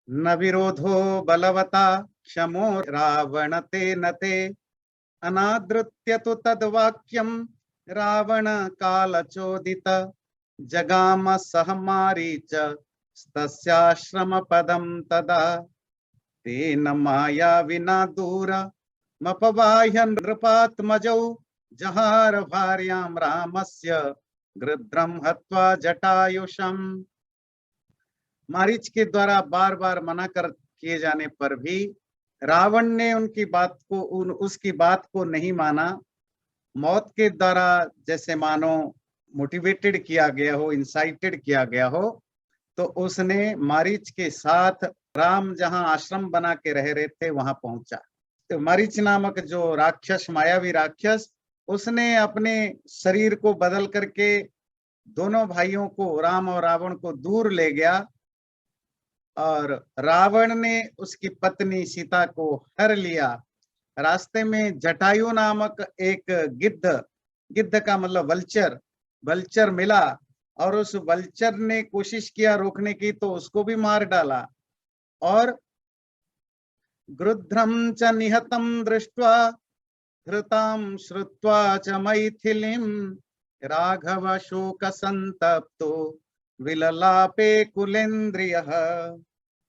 न विरोधो बलवता क्षमो रावण ते नते अनादृत्य तु तद्वाक्यं रावण कालचोदित जगाम सह मारीच तस्याश्रम पदम तदा तेन माया विना दूर मपबाह्य नृपात्मजौ जहार भार्यां रामस्य गृध्रं हत्वा जटायुषम। मारीच के द्वारा बार बार मना कर किए जाने पर भी रावण ने उनकी बात को उसकी बात को नहीं माना। मौत के द्वारा जैसे मानो मोटिवेटेड किया गया हो, इंसाइटेड किया गया हो, तो उसने मारीच के साथ राम जहां आश्रम बना के रह रहे थे वहां पहुंचा। तो मारीच नामक जो राक्षस, मायावी राक्षस, उसने अपने शरीर को बदल करके दोनों भाइयों को, राम और रावण को, दूर ले गया और रावण ने उसकी पत्नी सीता को हर लिया। रास्ते में जटायु नामक एक गिद्ध, गिद्ध का मतलब वल्चर, वल्चर मिला और उस वल्चर ने कोशिश किया रोकने की तो उसको भी मार डाला। और गृध्रम च निहतम दृष्ट्वा धृतां श्रुत्वा च मैथिलीं राघव शोक संतप्तो विललापे कुलेन्द्रियः।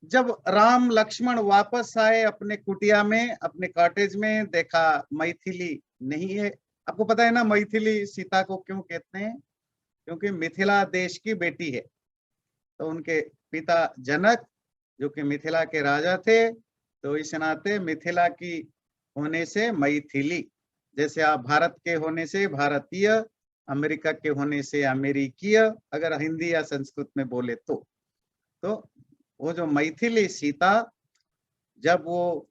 जब राम लक्ष्मण वापस आए अपने कुटिया में, अपने कॉटेज में, देखा मैथिली नहीं है। आपको पता है ना मैथिली सीता को क्यों कहते हैं? क्योंकि मिथिला देश की बेटी है। तो उनके पिता जनक जो कि मिथिला के राजा थे, तो इस नाते मिथिला की होने से मैथिली, जैसे आप भारत के होने से भारतीय, अमेरिका के होने से अमेरिकीय, अगर हिंदी या संस्कृत में बोले तो वो जो मैथिली सीता, जब वो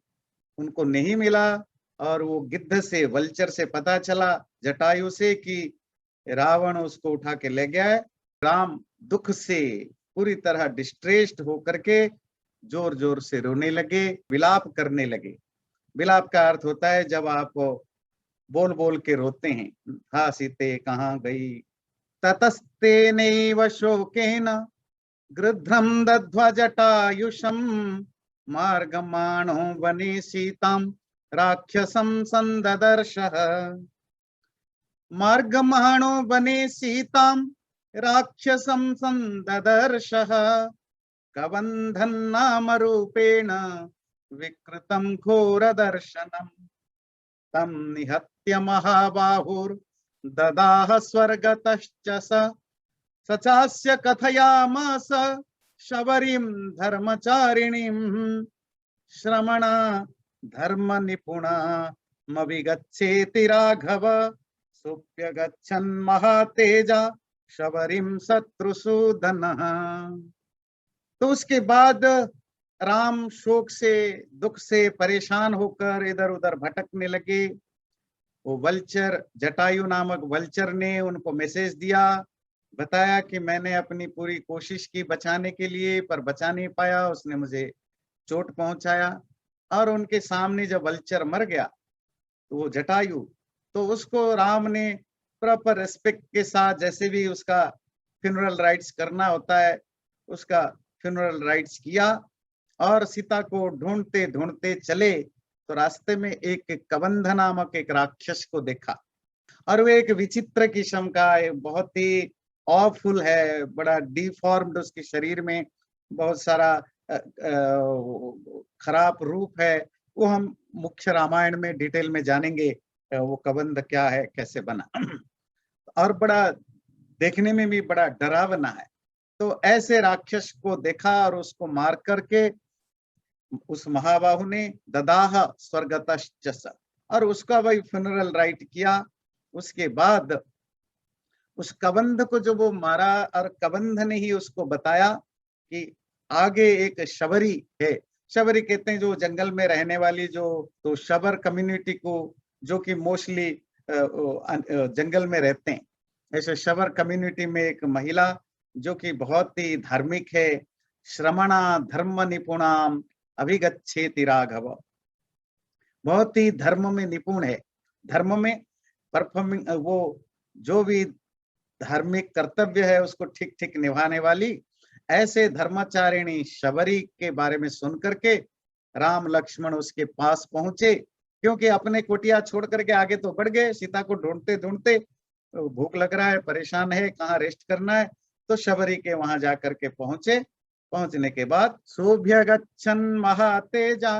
उनको नहीं मिला और वो गिद्ध से, वल्चर से पता चला, जटायु से, कि रावण उसको उठा के ले गया है, राम दुख से पूरी तरह डिस्ट्रेस्ड होकर के जोर जोर से रोने लगे, विलाप करने लगे। विलाप का अर्थ होता है जब आप बोल बोल के रोते हैं। हा सीते कहाँ गई, ततस्तेनैव शोकेन गृध्रं दध्वा जटायुषं मार्गमाणो वने सीतां राक्षसं संददर्शः। मार्गमाणो वने सीतां राक्षसं संददर्शः कबन्धं नाम रूपेण विकृतं घोरदर्शनम् तं निहत्य महाबाहुर्ददाह स्वर्गतश्च स चास्य कथयामास शबरीं धर्मचारिणीं श्रमणा धर्म निपुणा मविगच्छेति राघव सुप्यगच्छन् महातेजा शबरीं शत्रुसूदनः। तो उसके बाद राम शोक से, दुख से परेशान होकर इधर उधर भटकने लगे। वो वल्चर, जटायु नामक वल्चर ने उनको मैसेज दिया, बताया कि मैंने अपनी पूरी कोशिश की बचाने के लिए, पर बचा नहीं पाया, उसने मुझे चोट पहुंचाया। और उनके सामने जब वल्चर मर गया तो वो जटायु, तो उसको राम ने प्रॉपर रेस्पेक्ट के साथ, जैसे भी उसका फ्यूनरल राइट्स करना होता है, उसका फ्यूनरल राइट्स किया और सीता को ढूंढते ढूंढते चले। तो रास्ते में एक कबंध नामक एक राक्षस को देखा और वो एक विचित्र किस्म का, बहुत ही ऑफुल है, बड़ा डिफॉर्म्ड, उसके शरीर में बहुत सारा खराब रूप है। वो हम मुख्य रामायण में डिटेल में जानेंगे वो कबंध क्या है, कैसे बना, और बड़ा देखने में भी बड़ा डरावना है। तो ऐसे राक्षस को देखा और उसको मार करके उस महाबाहु ने ददाह स्वर्गतश्च, और उसका वही फ्यूनरल राइट किया। उसके बाद उस कबंध को जो वो मारा, और कबंध ने ही उसको बताया कि आगे एक शबरी है। शबरी कहते हैं जो जंगल में रहने वाली, जो, तो शबर कम्युनिटी को, जो कि मोस्टली जंगल में रहते हैं, ऐसे शबर कम्युनिटी में एक महिला जो कि बहुत ही धार्मिक है, श्रमणा धर्म निपुणाम अभिगच्छेति राघव, बहुत ही धर्म में निपुण है, धर्म में परफॉर्मिंग, वो जो भी धार्मिक कर्तव्य है उसको ठीक ठीक निभाने वाली ऐसे धर्मचारिणी शबरी के बारे में सुन करके राम लक्ष्मण उसके पास पहुंचे, क्योंकि अपने कुटिया छोड़ करके आगे तो बढ़ गए, सीता को ढूंढते ढूंढते। तो भूख लग रहा है, परेशान है, कहाँ रेस्ट करना है, तो शबरी के वहां जाकर के पहुंचे। पहुंचने के बाद सोभ्य गच्छन महातेजा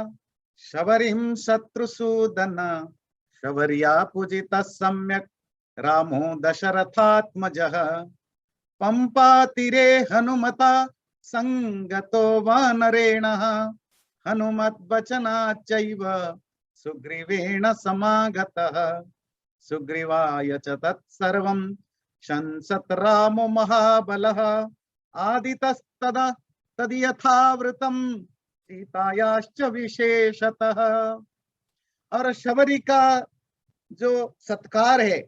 शबरीम शत्रुसूदन शबर्या पूजित सम्यक रामो दशरथात्मजः पंपातीरे हनुमता संगतो वानरेण हनुमद्वचनाच्चैव सुग्रीवेण समागतः सुग्रीवाय च तत्सर्वं शंसत रामो महाबलः आदितस्तदा तद्यथावृतं सीतायाश्च विशेषतः। और शबरी का जो सत्कार है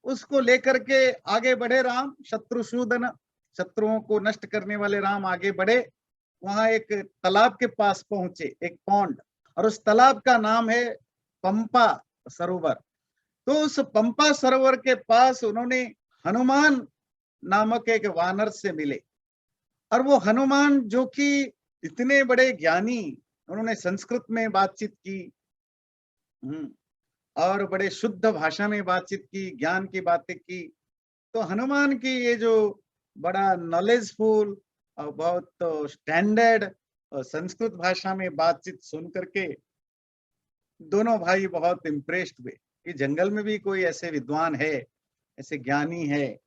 उसको लेकर के आगे बढ़े राम। शत्रुसूदन, शत्रुओं को नष्ट करने वाले राम आगे बढ़े। वहां एक तालाब के पास पहुंचे, एक पौंड, और उस तालाब का नाम है पंपा सरोवर। तो उस पंपा सरोवर के पास उन्होंने हनुमान नामक एक वानर से मिले। और वो हनुमान जो कि इतने बड़े ज्ञानी, उन्होंने संस्कृत में बातचीत की और बड़े शुद्ध भाषा में बातचीत की, ज्ञान की बातें की। तो हनुमान की ये जो बड़ा नॉलेजफुल और बहुत स्टैंडर्ड संस्कृत भाषा में बातचीत सुन करके दोनों भाई बहुत इम्प्रेस्ड हुए कि जंगल में भी कोई ऐसे विद्वान है, ऐसे ज्ञानी है,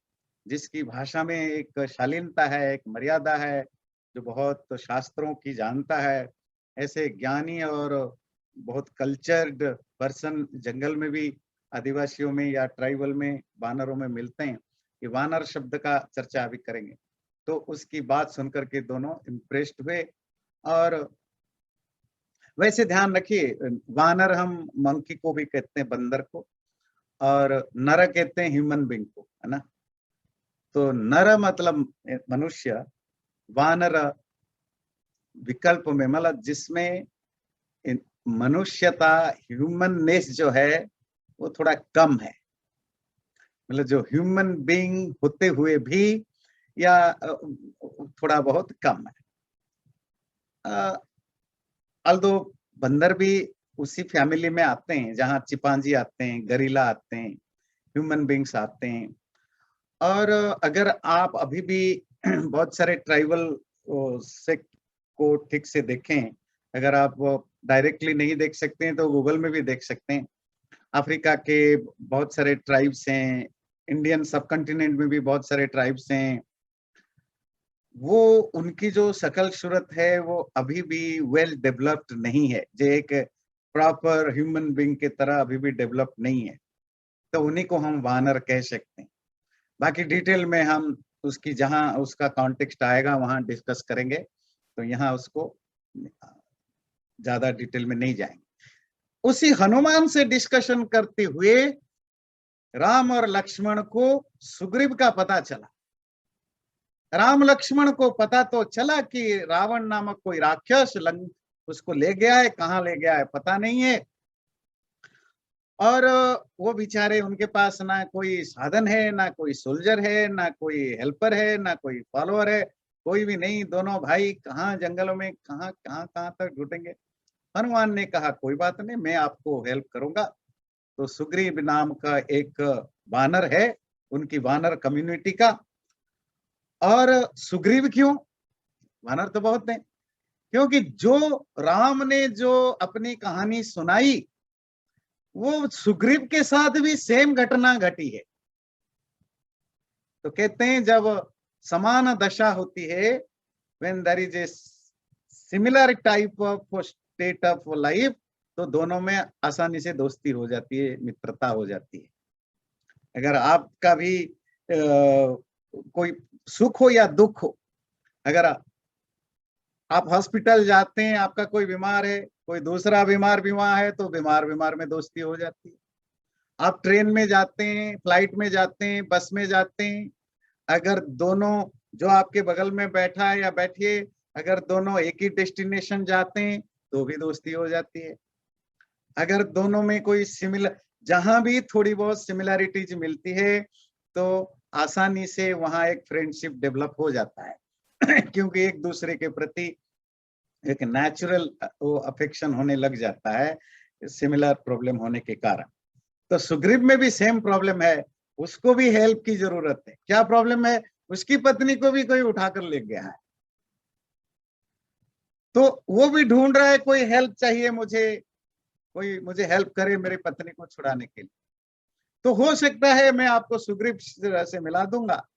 जिसकी भाषा में एक शालीनता है, एक मर्यादा है, जो बहुत शास्त्रों की जानता है। ऐसे ज्ञानी और बहुत कल्चर्ड पर्सन जंगल में भी, आदिवासियों में या ट्राइबल में, वानरों में मिलते हैं। ये वानर शब्द का चर्चा अभी करेंगे। तो उसकी बात सुनकर के दोनों इम्प्रेस्ड हुए। और वैसे ध्यान रखिए, वानर हम मंकी को भी कहते हैं, बंदर को, और नर कहते हैं ह्यूमन बीइंग को, है ना। तो नर मतलब मनुष्य, वानर विकल्प में मतलब जिसमें मनुष्यता, ह्यूमननेस जो है वो थोड़ा कम है, मतलब जो ह्यूमन बीइंग होते हुए भी या थोड़ा बहुत कम है। अल्दो बंदर भी उसी फैमिली में आते हैं जहाँ चिंपांजी आते हैं, गरीला आते हैं, ह्यूमन बीइंग्स आते हैं। और अगर आप अभी भी बहुत सारे ट्राइबल से को ठीक से देखें, अगर आप डायरेक्टली नहीं देख सकते हैं तो गूगल में भी देख सकते हैं। अफ्रीका के बहुत सारे ट्राइब्स हैं, इंडियन सब कॉन्टिनेंट में भी बहुत सारे ट्राइब्स हैं। वो उनकी जो शकल सूरत है वो अभी भी वेल डेवलप्ड नहीं है, जो एक प्रॉपर ह्यूमन बीइंग की तरह अभी भी डेवलप नहीं है। तो उन्हीं को हम वानर कह सकते हैं। बाकी डिटेल में हम उसकी जहां उसका कॉन्टेक्स्ट आएगा वहां डिस्कस करेंगे, तो यहाँ उसको ज्यादा डिटेल में नहीं जाएंगे। उसी हनुमान से डिस्कशन करते हुए राम और लक्ष्मण को सुग्रीव का पता चला। राम लक्ष्मण को पता तो चला कि रावण नामक कोई राक्षस उसको ले गया है, कहाँ ले गया है पता नहीं है। और वो बेचारे, उनके पास ना कोई साधन है, ना कोई सोल्जर है, ना कोई हेल्पर है, ना कोई फॉलोअर है, कोई भी नहीं। दोनों भाई कहाँ जंगलों में कहाँ कहाँ कहाँ तक ढूंढेंगे। हनुमान ने कहा कोई बात नहीं, मैं आपको हेल्प करूंगा। तो सुग्रीव नाम का एक वानर है, उनकी वानर कम्युनिटी का। और सुग्रीव क्यों, वानर तो बहुत हैं, क्योंकि जो राम ने जो अपनी कहानी सुनाई वो सुग्रीव के साथ भी सेम घटना घटी है। तो कहते हैं जब समान दशा होती है, when there is a similar type of state of life, तो दोनों में आसानी से दोस्ती हो जाती है, मित्रता हो जाती है। अगर आपका भी कोई सुख हो या दुख हो, अगर आप हॉस्पिटल जाते हैं, आपका कोई बीमार है, कोई दूसरा बीमार भी वहां है, तो बीमार बीमार में दोस्ती हो जाती है। आप ट्रेन में जाते हैं, फ्लाइट में जाते हैं, बस में जाते हैं, अगर दोनों जो आपके बगल में बैठा है या बैठिए, अगर दोनों एक ही डेस्टिनेशन जाते हैं तो भी दोस्ती हो जाती है। अगर दोनों में कोई सिमिलर, जहां भी थोड़ी बहुत सिमिलैरिटीज मिलती है तो आसानी से वहां एक फ्रेंडशिप डेवलप हो जाता है। क्योंकि एक दूसरे के प्रति एक नेचुरल वो अफेक्शन होने लग जाता है सिमिलर प्रॉब्लम होने के कारण। तो सुग्रीव में भी सेम प्रॉब्लम है, उसको भी हेल्प की जरूरत है। क्या प्रॉब्लम है? उसकी पत्नी को भी कोई उठाकर ले गया है, तो वो भी ढूंढ रहा है कोई हेल्प चाहिए मुझे, कोई मुझे हेल्प करे मेरी पत्नी को छुड़ाने के लिए। तो हो सकता है मैं आपको सुग्रीव से मिला दूंगा,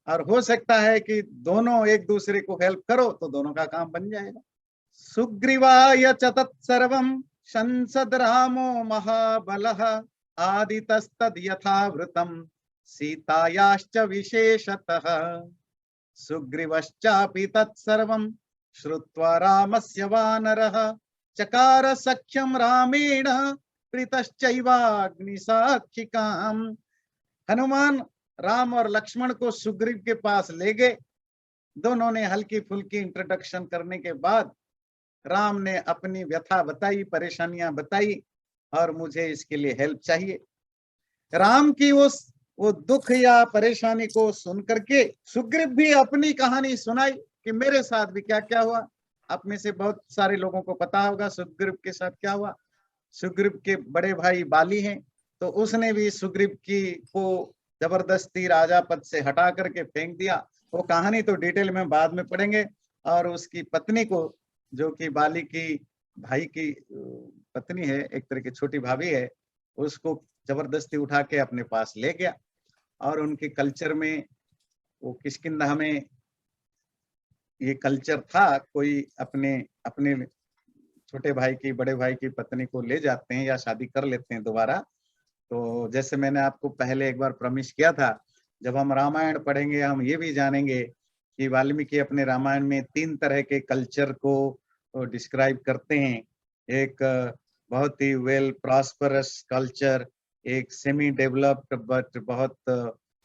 और हो सकता है कि दोनों एक दूसरे को हेल्प करो तो दोनों का काम बन जाएगा। सुग्रीवाय च तत्सर्वं संसद रामो महाबलः आदितस्तद यथावृतं सीतायाश्च विशेषतः। सुग्रीवश्चापि तत्सर्वं श्रुत्वा रामस्य वानरः चकार सख्यं रामेण प्रीतश्चैवाग्निसाक्षिकाम्। हनुमान राम और लक्ष्मण को सुग्रीव के पास ले गए। दोनों ने हल्की फुल्की इंट्रोडक्शन करने के बाद राम ने अपनी व्यथा बताई, परेशानियां बताई, और मुझे इसके लिए हेल्प चाहिए। राम की वो दुख या परेशानी को सुन करके सुग्रीव भी अपनी कहानी सुनाई कि मेरे साथ भी क्या क्या हुआ। आप में से बहुत सारे लोगों को पता होगा सुग्रीव के साथ क्या हुआ। सुग्रीव के बड़े भाई बाली हैं, तो उसने भी सुग्रीव को जबरदस्ती राजा पद से हटा करके फेंक दिया। वो कहानी तो डिटेल में बाद में पढ़ेंगे। और उसकी पत्नी को, जो कि बाली की भाई की पत्नी है, एक तरह की छोटी भाभी है, उसको जबरदस्ती उठा के अपने पास ले गया। और उनके कल्चर में, वो किष्किंधा में ये कल्चर था, कोई अपने अपने छोटे भाई की, बड़े भाई की पत्नी को ले जाते हैं या शादी कर लेते हैं दोबारा। तो जैसे मैंने आपको पहले एक बार प्रॉमिस किया था, जब हम रामायण पढ़ेंगे हम ये भी जानेंगे कि वाल्मीकि अपने रामायण में 3 तरह के कल्चर को डिस्क्राइब करते हैं। एक बहुत ही वेल प्रॉस्परस कल्चर, एक सेमी डेवलप्ड बट बहुत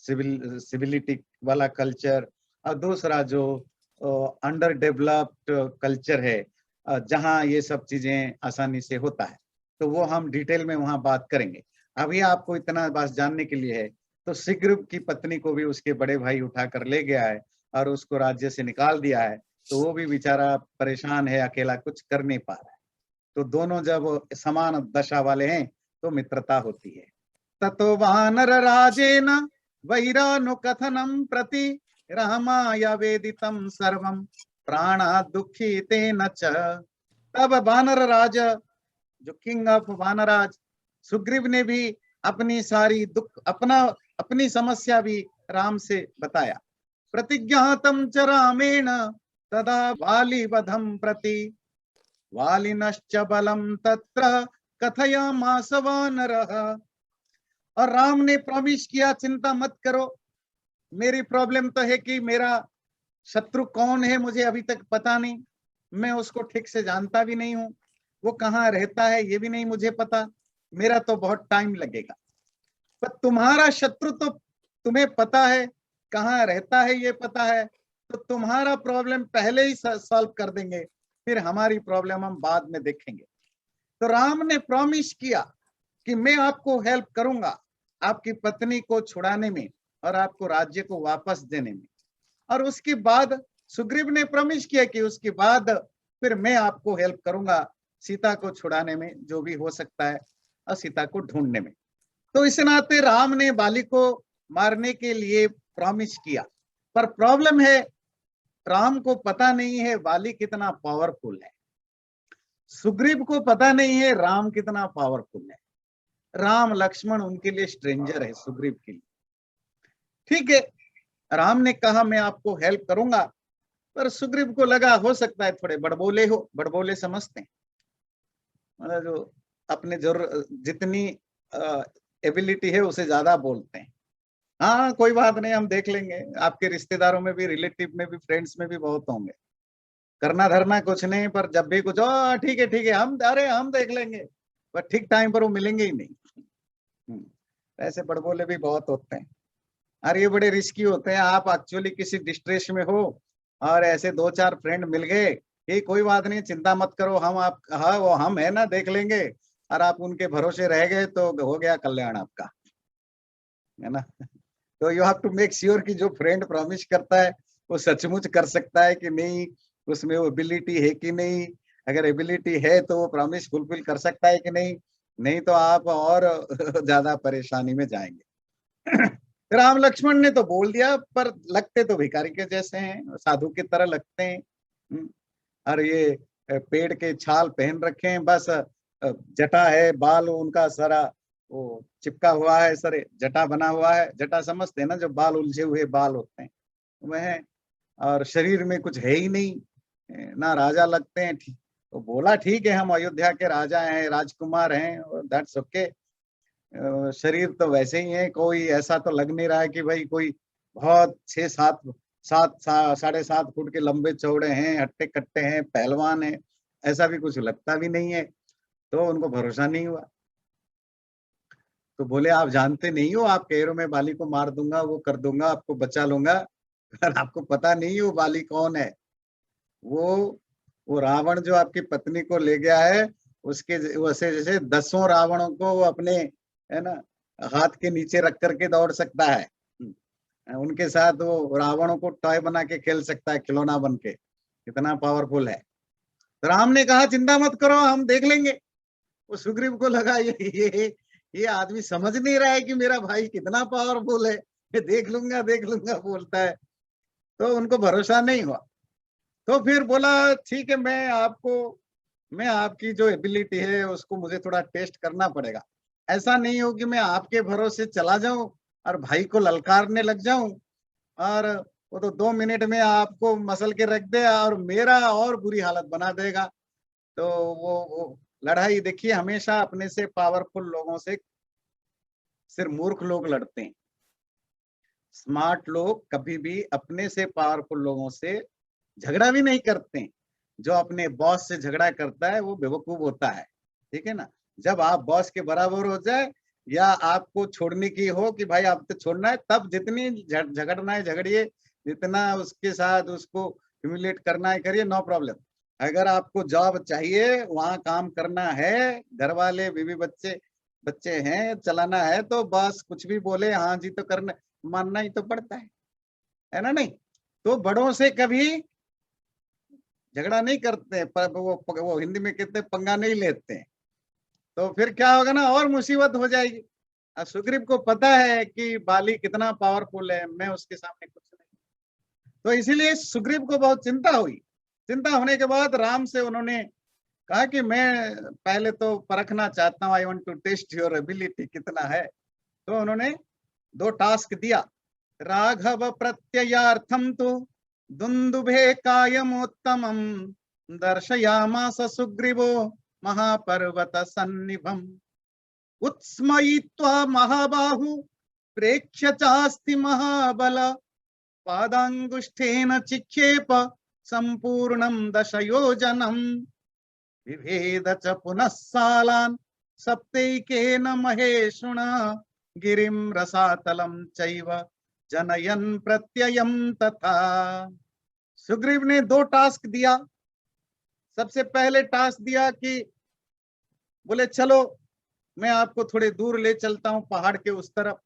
सिविलिटी वाला कल्चर, और दूसरा जो अंडर डेवलप्ड कल्चर है, जहाँ ये सब चीजें आसानी से होता है। तो वो हम डिटेल में वहां बात करेंगे। अभी आपको इतना बस जानने के लिए है। तो सुग्रीव की पत्नी को भी उसके बड़े भाई उठाकर ले गया है और उसको राज्य से निकाल दिया है। तो वो भी बेचारा परेशान है, अकेला कुछ कर नहीं पा रहा है। तो दोनों जब समान दशा वाले हैं तो मित्रता होती है। ततो वानर राजेन वैरानुकथनं प्रति रामाय वेदितं सर्वं प्राणा दुःखितेन च। तब वानर राज, जो किंग ऑफ वानराज सुग्रीव ने भी अपनी सारी दुख, अपनी समस्या भी राम से बताया। प्रतिज्ञातं च रामेण तदा वालिवधं प्रति वालिनश्च बलं तत्र कथयामास वानरः। और राम ने प्रॉमिस किया, चिंता मत करो, मेरी प्रॉब्लम तो है कि मेरा शत्रु कौन है मुझे अभी तक पता नहीं, मैं उसको ठीक से जानता भी नहीं हूँ, वो कहाँ रहता है ये भी नहीं मुझे पता, मेरा तो बहुत टाइम लगेगा। पर तुम्हारा शत्रु तो तुम्हें पता है, कहाँ रहता है ये पता है, तो तुम्हारा प्रॉब्लम पहले ही सॉल्व कर देंगे, फिर हमारी प्रॉब्लम हम बाद में देखेंगे। तो राम ने प्रॉमिस किया कि मैं आपको हेल्प करूंगा आपकी पत्नी को छुड़ाने में और आपको राज्य को वापस देने में। और उसके बाद सुग्रीव ने प्रॉमिस किया कि उसके बाद फिर मैं आपको हेल्प करूंगा सीता को छुड़ाने में, जो भी हो सकता है, और सीता को ढूंढने में। तो इस नाते राम ने बाली को मारने के लिए प्रॉमिस किया। पर प्रॉब्लम है, राम को पता नहीं है बाली कितना पावरफुल है, सुग्रीव को पता नहीं है राम कितना पावरफुल है। राम लक्ष्मण उनके लिए स्ट्रेंजर है सुग्रीव के लिए। ठीक है, राम ने कहा मैं आपको हेल्प करूंगा, पर सुग्रीव को लगा हो सकता है थोड़े बड़बोले हो, बड़बोले समझते हैं, मतलब जो अपने जरूरत जितनी एबिलिटी है उसे ज्यादा बोलते हैं। हाँ कोई बात नहीं, हम देख लेंगे, आपके रिश्तेदारों में भी, रिलेटिव में भी, फ्रेंड्स में भी बहुत होंगे, करना धरना कुछ नहीं, पर जब भी कुछ ठीक है हम, अरे हम देख लेंगे, पर ठीक टाइम पर वो मिलेंगे ही नहीं। ऐसे बड़बोले भी बहुत होते हैं। और ये बड़े रिस्की होते हैं। आप एक्चुअली किसी डिस्ट्रेस में हो और ऐसे 2-4 फ्रेंड मिल गए कि कोई बात नहीं, चिंता मत करो, हम आप, हाँ वो हम है ना, देख लेंगे, और आप उनके भरोसे रह गए तो हो गया कल्याण आपका, है ना। तो you have to make sure कि जो फ्रेंड प्रॉमिस करता है वो सचमुच कर सकता है कि नहीं, उसमें वो एबिलिटी है कि नहीं, अगर एबिलिटी है तो वो प्रॉमिस फुलफिल कर सकता है कि नहीं, नहीं तो आप और ज्यादा परेशानी में जाएंगे। राम लक्ष्मण ने तो बोल दिया, पर लगते तो भिखारी के जैसे हैं, साधु की तरह लगते हैं। और ये पेड़ के छाल पहन रखे हैं, बस जटा है, बाल उनका सारा वो चिपका हुआ है, सरे जटा बना हुआ है, जटा समझते हैं ना, जो बाल उलझे हुए बाल होते हैं वह, और शरीर में कुछ है ही नहीं, ना राजा लगते हैं। ठीक तो बोला, ठीक है हम अयोध्या के राजा हैं, राजकुमार हैं, दैट्स ओके। शरीर तो वैसे ही है, कोई ऐसा तो लग नहीं रहा है कि भाई कोई बहुत 6-7 7.5 फुट के लंबे चौड़े हैं, हट्टे कट्टे हैं, पहलवान है, ऐसा भी कुछ लगता भी नहीं है। तो उनको भरोसा नहीं हुआ। तो बोले, आप जानते नहीं हो, आप कह रहे हो मैं बाली को मार दूंगा, वो कर दूंगा, आपको बचा लूंगा, पर आपको पता नहीं वो बाली कौन है। वो वो रावण जो आपकी पत्नी को ले गया है, उसके वैसे जैसे 10 रावणों को वो अपने, है ना, हाथ के नीचे रख करके दौड़ सकता है। उनके साथ वो रावणों को टॉय बना के खेल सकता है, खिलौना बन के, इतना पावरफुल है। तो राम ने कहा, चिंता मत करो, हम देख लेंगे। वो सुग्रीव को लगा ये आदमी समझ नहीं रहा है कि मेरा भाई कितना पावरफुल है, ये देख लूंगा बोलता है। तो उनको भरोसा नहीं हुआ। तो फिर बोला, ठीक है, मैं आपकी जो एबिलिटी है उसको मुझे थोड़ा टेस्ट करना पड़ेगा। ऐसा नहीं हो कि मैं आपके भरोसे चला जाऊं और भाई को ललकारने लग जाऊं, और वो तो 2 मिनट में आपको मसल के रख दे और मेरा और बुरी हालत बना देगा। तो वो लड़ाई देखिए, हमेशा अपने से पावरफुल लोगों से सिर्फ मूर्ख लोग लड़ते हैं। स्मार्ट लोग कभी भी अपने से पावरफुल लोगों से झगड़ा भी नहीं करते हैं। जो अपने बॉस से झगड़ा करता है वो बेवकूफ होता है, ठीक है ना। जब आप बॉस के बराबर हो जाए, या आपको छोड़ने की हो कि भाई आप तो छोड़ना है, तब जितनी झगड़ना है झगड़िए, जितना उसके साथ उसको ह्यूमिलेट करना है करिए, नो प्रॉब्लम। अगर आपको जॉब चाहिए, वहां काम करना है, घर वाले बीवी बच्चे बच्चे हैं, चलाना है, तो बस कुछ भी बोले हाँ जी तो करना, मानना ही तो पड़ता है ना। नहीं तो बड़ों से कभी झगड़ा नहीं करते, पर वो हिंदी में कहते हैं पंगा नहीं लेते हैं। तो फिर क्या होगा ना, और मुसीबत हो जाएगी। सुग्रीव को पता है कि बाली कितना पावरफुल है, मैं उसके सामने कुछ नहीं। तो इसीलिए सुग्रीव को बहुत चिंता हुई। चिंता होने के बाद राम से उन्होंने कहा कि मैं पहले तो परखना चाहता हूँ, I want to test your ability कितना है। तो उन्होंने 2 टास्क दिया। राघव प्रत्ययार्थम तो दुंदुभे कायमोत्तमं दर्शयामास सुग्रीवो महापर्वत सन्निभम उत्स्मयित्वा महाबाहु प्रेक्ष्य चास्ति महाबल पादांगुष्ठेन चिक्षेप संपूर्णं दशयोजनम् विभेद च पुनः सालान् सप्तैकेन महेशुना गिरिं रसातलं चैव जनयन प्रत्ययम तथा। सुग्रीव ने 2 टास्क दिया। सबसे पहले टास्क दिया कि बोले चलो मैं आपको थोड़े दूर ले चलता हूं, पहाड़ के उस तरफ।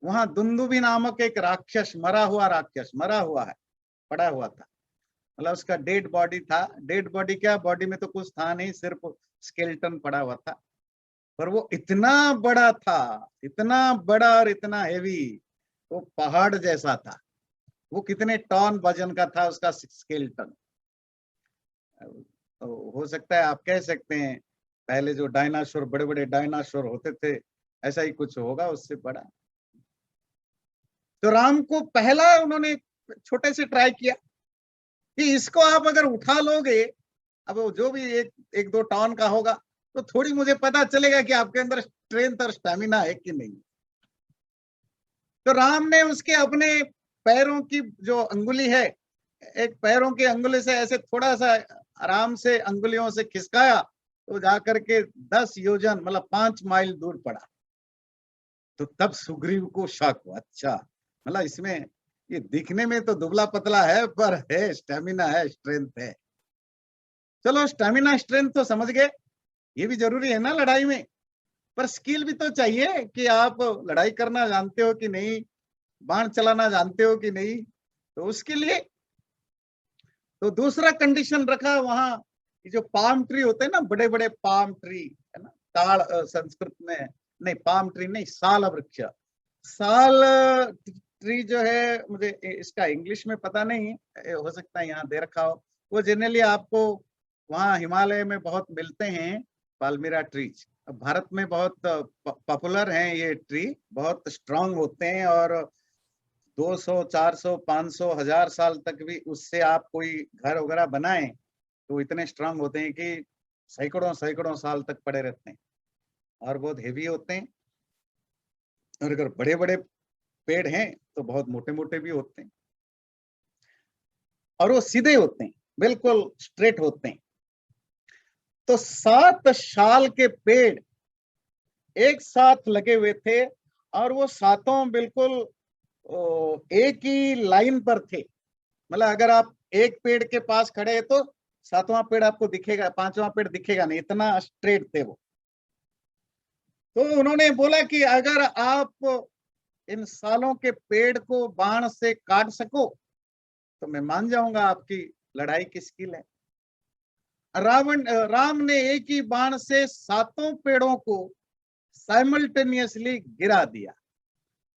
वहां दुंदुभी नामक एक राक्षस, मरा हुआ है, पड़ा हुआ था, मतलब उसका डेड बॉडी था। डेड बॉडी क्या, बॉडी में तो कुछ था नहीं, सिर्फ स्केलेटन पड़ा हुआ था। पर वो इतना बड़ा था, इतना बड़ा और इतना हेवी, वो पहाड़ जैसा था। वो कितने टन वजन का था उसका स्केलेटन। तो हो सकता है आप कह सकते हैं पहले जो डायनासोर, बड़े बड़े डायनासोर होते थे, ऐसा ही कुछ होगा, उससे बड़ा। तो राम को पहला उन्होंने छोटे से ट्राई किया कि इसको आप अगर उठा लोगे, अब वो जो भी 1-2 टन का होगा, तो थोड़ी मुझे पता चलेगा कि आपके अंदर स्ट्रेंथ और स्टैमिना है कि नहीं। तो राम ने उसके अपने पैरों की जो अंगुली है, एक पैरों की अंगुली से ऐसे थोड़ा सा आराम से अंगुलियों से खिसकाया, तो जाकर के 10 योजन मतलब 5 माइल दूर पड़ा। तो तब सुग्रीव को शक हुआ, अच्छा मतलब इसमें, ये दिखने में तो दुबला पतला है, पर है स्टेमिना है, स्ट्रेंथ है। चलो स्टेमिना स्ट्रेंथ तो समझ गए, ये भी जरूरी है ना लड़ाई में, पर स्किल भी तो चाहिए कि आप लड़ाई करना जानते हो कि नहीं, बाण चलाना जानते हो कि नहीं, तो उसके लिए तो दूसरा कंडीशन रखा वहां, ये जो पाम ट्री होते हैं ना, बड़े बड़े पाम ट्री है ना, ताड़ संस्कृत में, नहीं पाम ट्री नहीं, साल वृक्ष, साल ट्री जो है, मुझे इसका इंग्लिश में पता नहीं, हो सकता है यहाँ दे रखा हो। वो जनरली आपको वहाँ हिमालय में बहुत मिलते हैं, पाल्मिरा ट्रीज। भारत में बहुत पॉपुलर हैं ये ट्री, बहुत स्ट्रांग होते हैं, और 200, 400, 500, 1000 साल तक भी उससे आप कोई घर वगैरह बनाएं तो इतने स्ट्रांग होते हैं कि सैकड़ों सैकड़ों साल तक पड़े रहते हैं, और बहुत हेवी होते हैं। और अगर बड़े बड़े पेड़ हैं तो बहुत मोटे मोटे भी होते हैं, और वो सीधे होते हैं, बिल्कुल स्ट्रेट होते हैं। तो 7 साल के पेड़ एक साथ लगे हुए थे, और वो सातों बिल्कुल एक ही लाइन पर थे। मतलब अगर आप एक पेड़ के पास खड़े हैं तो 7वां पेड़ आपको दिखेगा, 5वां पेड़ दिखेगा नहीं, इतना स्ट्रेट थे वो। तो उन्होंने बोला कि अगर आप इन सालों के पेड़ को बाण से काट सको तो मैं मान जाऊंगा आपकी लड़ाई की स्किल है। राम ने एक ही बाण से 7 पेड़ों को साइमल्टेनियसली गिरा दिया।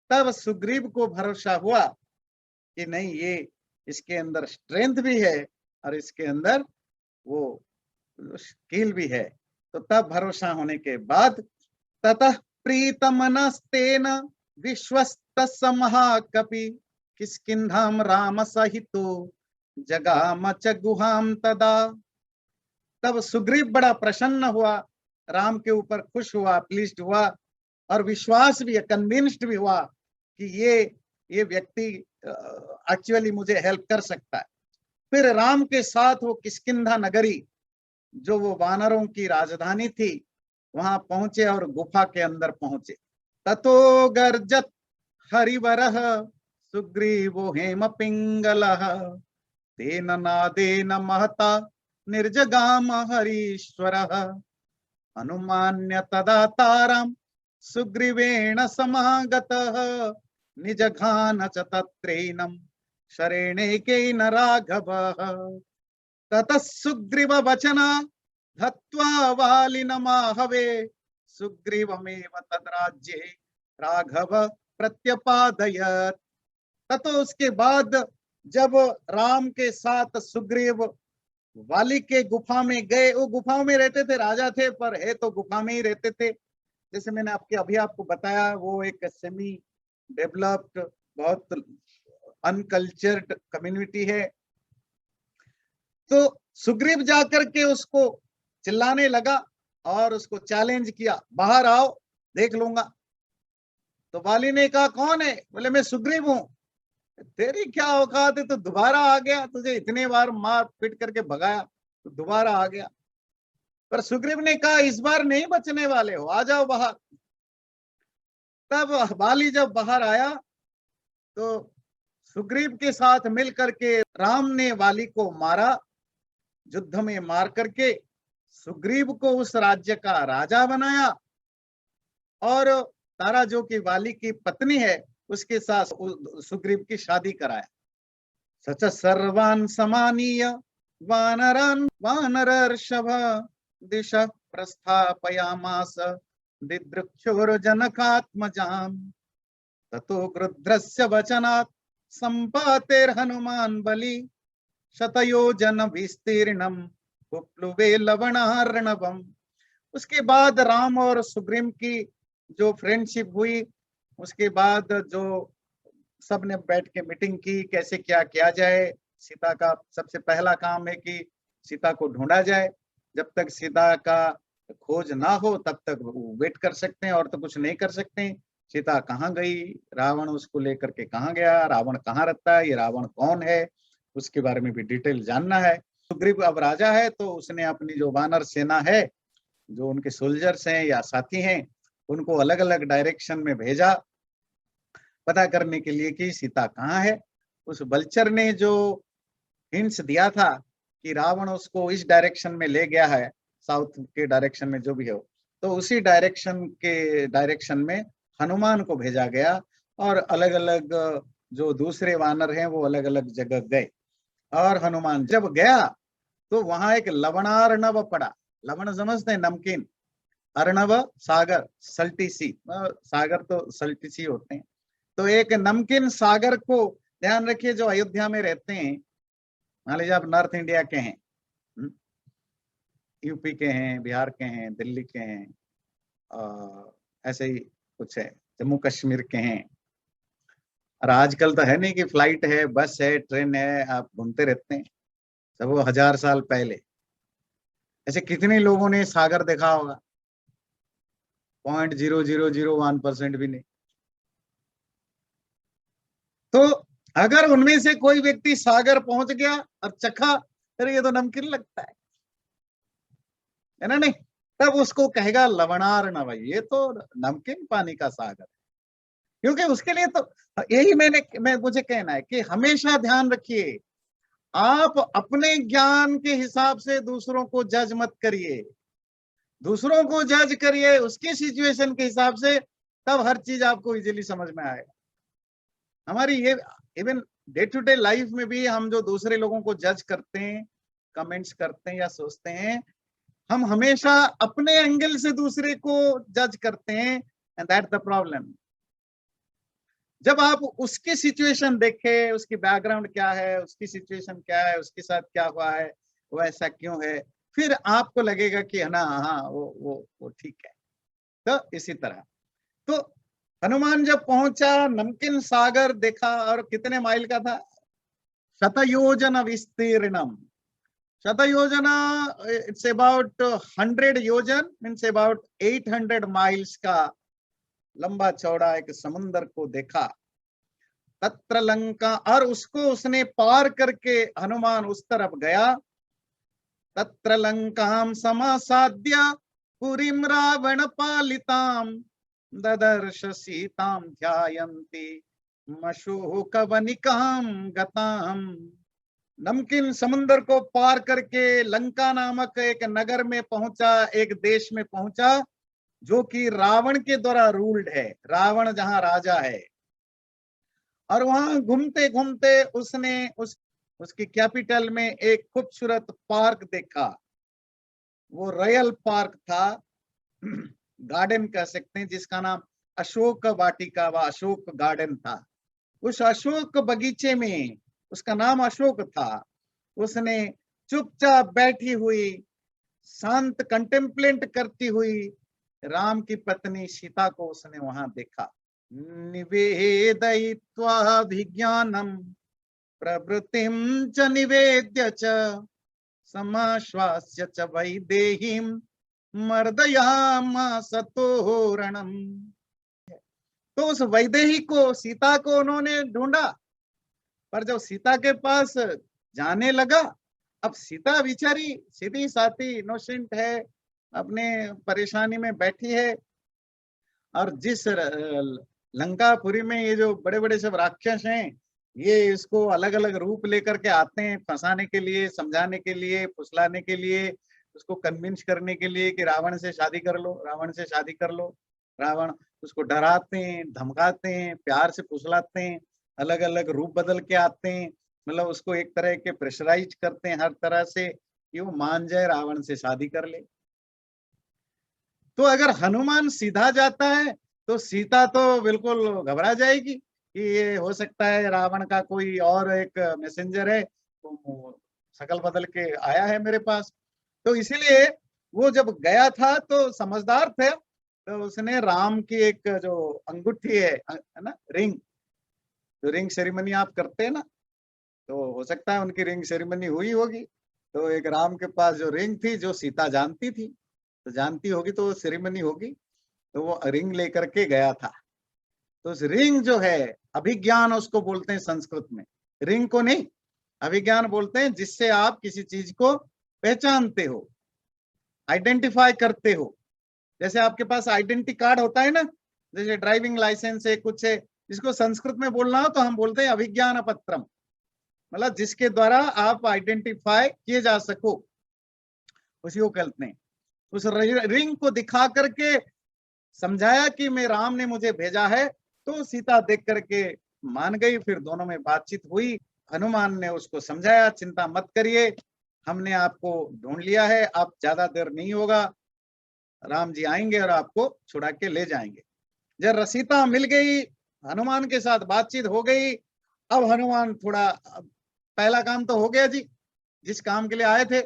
तब सुग्रीव को भरोसा हुआ कि नहीं, ये इसके अंदर स्ट्रेंथ भी है और इसके अंदर वो स्किल भी है। तो तब भरोसा होने के बाद ततः प्रीतमनस्तेन विश्वस्त महाकपि किष्किंधाम राम सहितो जगाम च गुहाम तदा। तब सुग्रीव बड़ा प्रसन्न हुआ, राम के ऊपर खुश हुआ, प्लीज्ड हुआ, और विश्वास भी, कन्विंस्ड भी हुआ कि ये व्यक्ति एक्चुअली मुझे हेल्प कर सकता है। फिर राम के साथ वो किष्किंधा नगरी, जो वो वानरों की राजधानी थी, वहां पहुंचे और गुफा के अंदर पहुंचे। ततो गर्जत हरिवरः सुग्रीवो हेम पिंगलः तेन नादेन महता निर्जगाम हरीश्वरः अनुमान्य तदा तारं सुग्रीवेण समागतः निजघान च तत्रैनं शरेणेकेन राघवः। ततः सुग्रीव वचना धत्वा वालिनमाहवे सुग्रीवमेव तद्राज्ये राघव प्रत्यपादयत्। ततो उसके बाद जब राम के साथ सुग्रीव वाली के गुफा में गए, वो गुफाओं में रहते थे, राजा थे पर है तो गुफा में ही रहते थे। जैसे मैंने अभी आपको बताया, वो एक सेमी डेवलप्ड, बहुत अनकल्चर्ड कम्युनिटी है। तो सुग्रीव जाकर के उसको चिल्लाने लगा और उसको चैलेंज किया, बाहर आओ देख लूंगा। तो वाली ने कहा कौन है? बोले मैं सुग्रीव हूं। तेरी क्या औकात है, तो दोबारा आ गया, तुझे इतने बार मार पीट करके भगाया तो दोबारा आ गया। पर सुग्रीव ने कहा इस बार नहीं बचने वाले हो, आ जाओ बाहर। तब वाली जब बाहर आया तो सुग्रीव के साथ मिलकर के राम ने वाली को मारा, युद्ध में मार करके सुग्रीव को उस राज्य का राजा बनाया, और तारा जो कि वाली की पत्नी है उसके साथ सुग्रीव की शादी कराया। सच सर्वान् समानीय वानरान् वानरर्षभ दिश प्रस्थापयामास दिदृक्षुर्जनकात्मजाम्। ततो गृध्रस्य वचनात् सम्पातेर्हनुमान् बलि शतयोजन विस्तीर्णम कुप्लुवे लवणार्णवम्। उसके बाद राम और सुग्रीव की जो फ्रेंडशिप हुई, उसके बाद जो सबने बैठ के मीटिंग की, कैसे क्या किया जाए। सीता का सबसे पहला काम है कि सीता को ढूंढा जाए। जब तक सीता का खोज ना हो तब तक वो वेट कर सकते हैं, और तो कुछ नहीं कर सकते हैं। सीता कहाँ गई, रावण उसको लेकर के कहाँ गया, रावण कहाँ रहता है, ये रावण कौन है, उसके बारे में भी डिटेल जानना है। सुग्रीव अब राजा है तो उसने अपनी जो वानर सेना है, जो उनके सोल्जर्स हैं या साथी हैं, उनको अलग अलग डायरेक्शन में भेजा पता करने के लिए कि सीता कहाँ है। उस बलचर ने जो हिंट्स दिया था कि रावण उसको इस डायरेक्शन में ले गया है, साउथ के डायरेक्शन में जो भी हो, तो उसी डायरेक्शन में हनुमान को भेजा गया, और अलग अलग जो दूसरे वानर हैं वो अलग अलग जगह गए। और हनुमान जब गया तो वहां एक लवणार्णव पड़ा। लवण समझते हैं, नमकीन। अर्णव सागर, सल्टी सी, सागर तो सल्टी सी होते हैं। तो एक नमकीन सागर को ध्यान रखिए, जो अयोध्या में रहते हैं, मान लीजिए आप नॉर्थ इंडिया के हैं, यूपी के हैं, बिहार के हैं, दिल्ली के हैं, ऐसे ही कुछ है, जम्मू कश्मीर के हैं। और आजकल तो है नहीं कि फ्लाइट है, बस है, ट्रेन है, आप घूमते रहते हैं। सब वो 1000 साल पहले। ऐसे कितने लोगों ने सागर देखा होगा? 0.0001% भी नहीं। तो अगर उनमें से कोई व्यक्ति सागर पहुंच गया और चखा, अरे ये तो नमकीन लगता है ना, नहीं, तब उसको कहेगा लवणार्णव, ये तो नमकीन पानी का सागर। क्योंकि उसके लिए तो यही मुझे कहना है कि हमेशा ध्यान रखिए, आप अपने ज्ञान के हिसाब से दूसरों को जज मत करिए। दूसरों को जज करिए उसकी सिचुएशन के हिसाब से, तब हर चीज आपको इजीली समझ में आएगा। हमारी ये even day to day life में भी हम जो दूसरे लोगों को जज करते हैं, कमेंट्स करते हैं या सोचते हैं, हम हमेशा अपने एंगल से दूसरे को जज करते हैं, एंड दैट द प्रॉब्लम। जब आप उसकी सिचुएशन देखें, उसकी बैकग्राउंड क्या है, उसकी सिचुएशन क्या है, उसके साथ क्या हुआ है, वो ऐसा क्यों है, फिर आपको लगेगा कि है ना, हाँ वो ठीक है। तो इसी तरह तो हनुमान जब पहुंचा, नमकीन सागर देखा, और कितने माइल का था? शतयोजन विस्तीर्णम। शतयोजना, इट्स अबाउट 100 योजन, मीन्स अबाउट 800 माइल्स का लंबा चौड़ा एक समुन्दर को देखा। तत्र लंका, और उसको उसने पार करके हनुमान उस तरफ गया। तत्र लंकाम समासाद्य पुरीम रावण पालिताम ददर्श सीताम ध्यायन्ती मशोकवनिकाम गताम। नमकीन समुन्दर को पार करके लंका नामक एक नगर में पहुंचा, एक देश में पहुंचा जो कि रावण के द्वारा रूल्ड है, रावण जहां राजा है। और वहां घूमते घूमते उसने उसकी कैपिटल में एक खूबसूरत पार्क देखा। वो रॉयल पार्क था, गार्डन कह सकते हैं, जिसका नाम अशोक वाटिका व अशोक गार्डन था। उस अशोक बगीचे में, उसका नाम अशोक था, उसने चुपचाप बैठी हुई, शांत कंटेम्पलेट करती हुई राम की पत्नी सीता को उसने वहां देखा। निवेदयित्वा विज्ञानम प्रवृत्तिम च निवेद्य च समाश्वास्य च वैदेहीम मर्दयामास तोरणम। तो उस वैदेही को, सीता को उन्होंने ढूंढा, पर जब सीता के पास जाने लगा, अब सीता बेचारी सीधी साथी इनोसेंट है, अपने परेशानी में बैठी है। और जिस लंकापुरी में ये जो बड़े बड़े सब राक्षस हैं, ये इसको अलग अलग रूप लेकर के आते हैं, फंसाने के लिए, समझाने के लिए, फुसलाने के लिए, उसको कन्विंस करने के लिए कि रावण से शादी कर लो, रावण से शादी कर लो। रावण उसको डराते हैं, धमकाते हैं, प्यार से फुसलाते हैं, अलग अलग रूप बदल के आते हैं, मतलब उसको एक तरह के प्रेशराइज करते हैं हर तरह से कि वो मान जाए, रावण से शादी कर ले। तो अगर हनुमान सीधा जाता है तो सीता तो बिल्कुल घबरा जाएगी कि ये हो सकता है रावण का कोई और एक मैसेंजर है, तो शकल बदल के आया है मेरे पास। तो इसीलिए वो जब गया था तो समझदार थे, तो उसने राम की एक जो अंगूठी है ना, रिंग, जो रिंग सेरेमनी आप करते हैं ना, तो हो सकता है उनकी रिंग सेरेमनी हुई होगी। तो एक राम के पास जो रिंग थी, जो सीता जानती थी, तो जानती होगी तो सेरेमनी होगी, तो वो रिंग लेकर के गया था। तो उस रिंग जो है, अभिज्ञान उसको बोलते हैं संस्कृत में, रिंग को नहीं, अभिज्ञान बोलते हैं, जिससे आप किसी चीज को पहचानते हो, आइडेंटिफाई करते हो। जैसे आपके पास आइडेंटिटी कार्ड होता है ना, जैसे ड्राइविंग लाइसेंस है, कुछ है, जिसको संस्कृत में बोलना हो तो हम बोलते हैं अभिज्ञान पत्रम, मतलब जिसके द्वारा आप आइडेंटिफाई किए जा सको, उसी को कहते हैं। उस रिंग को दिखा करके समझाया कि मैं, राम ने मुझे भेजा है। तो सीता देख करके मान गई। फिर दोनों में बातचीत हुई। हनुमान ने उसको समझाया, चिंता मत करिए, हमने आपको ढूंढ लिया है, अब ज्यादा देर नहीं होगा, राम जी आएंगे और आपको छुड़ा के ले जाएंगे। जब सीता मिल गई, हनुमान के साथ बातचीत हो गई, अब हनुमान थोड़ा, पहला काम तो हो गया जी, जिस काम के लिए आए थे।